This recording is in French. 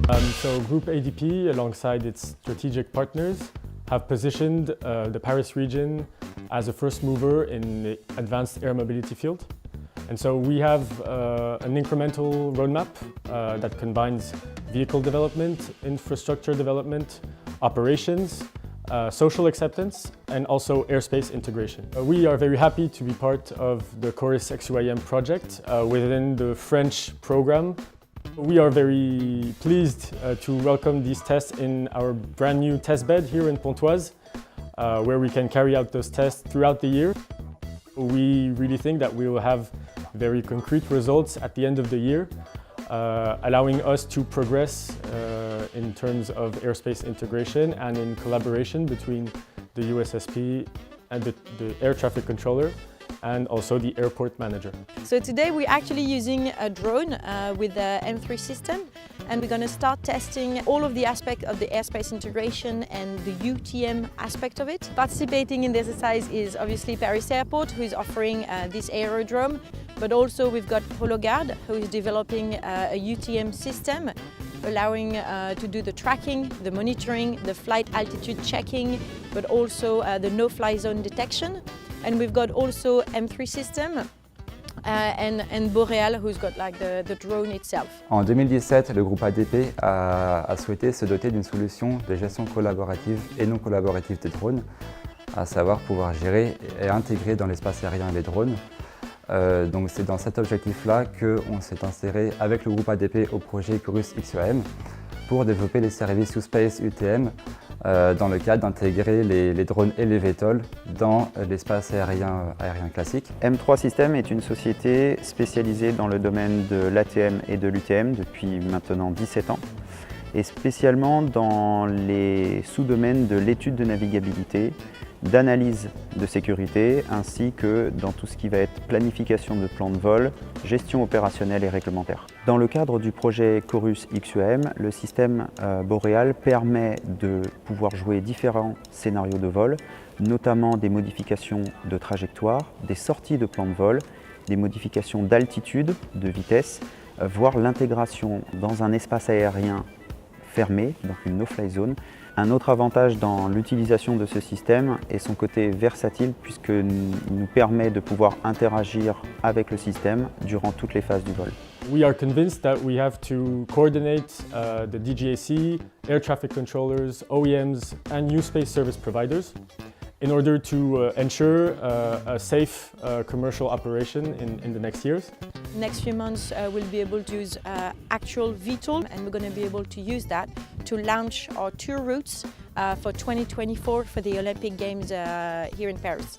So Groupe ADP, alongside its strategic partners, have positioned the Paris region as a first mover in the advanced air mobility field. And so we have an incremental roadmap that combines vehicle development, infrastructure development, operations, social acceptance, and also airspace integration. We are very happy to be part of the CORUS XUAM project within the French program. We are very pleased to welcome these tests in our brand new test bed here in Pontoise, where we can carry out those tests throughout the year. We really think that we will have very concrete results at the end of the year, allowing us to progress in terms of airspace integration and in collaboration between the USSP and the air traffic controller and also the airport manager. So today we're actually using a drone with the M3 system, and we're going to start testing all of the aspects of the airspace integration and the UTM aspect of it. Participating in this exercise is obviously Paris Airport, who is offering this aerodrome, but also we've got Hologarde, who is developing a UTM system, allowing to do the tracking, the monitoring, the flight altitude checking, but also the no-fly zone detection. And we've got also M3 system and BOREAL, who's got like the drone itself. En 2017, le groupe ADP a souhaité se doter d'une solution de gestion collaborative et non collaborative des drones, à savoir pouvoir gérer et intégrer dans l'espace aérien les drones. Donc c'est dans cet objectif-là qu'on s'est inséré avec le groupe ADP au projet CORUS XUAM pour développer les services sous space UTM dans le cadre d'intégrer les drones et les VTOL dans l'espace aérien classique. M3 Systems est une société spécialisée dans le domaine de l'ATM et de l'UTM depuis maintenant 17 ans, et spécialement dans les sous-domaines de l'étude de navigabilité, d'analyse de sécurité, ainsi que dans tout ce qui va être planification de plans de vol, gestion opérationnelle et réglementaire. Dans le cadre du projet CORUS XUAM, le système BOREAL permet de pouvoir jouer différents scénarios de vol, notamment des modifications de trajectoire, des sorties de plans de vol, des modifications d'altitude, de vitesse, voire l'intégration dans un espace aérien fermé, donc une no-fly zone. Un autre avantage dans l'utilisation de ce système est son côté versatile, puisqu'il nous permet de pouvoir interagir avec le système durant toutes les phases du vol. We are convinced that we have to coordinate the DGAC, air traffic controllers, OEMs and new space service providers in order to ensure a safe commercial operation in the next years. Next few months we'll be able to use actual VTOL, and we're going to be able to use that to launch our tour routes for 2024 for the Olympic Games here in Paris.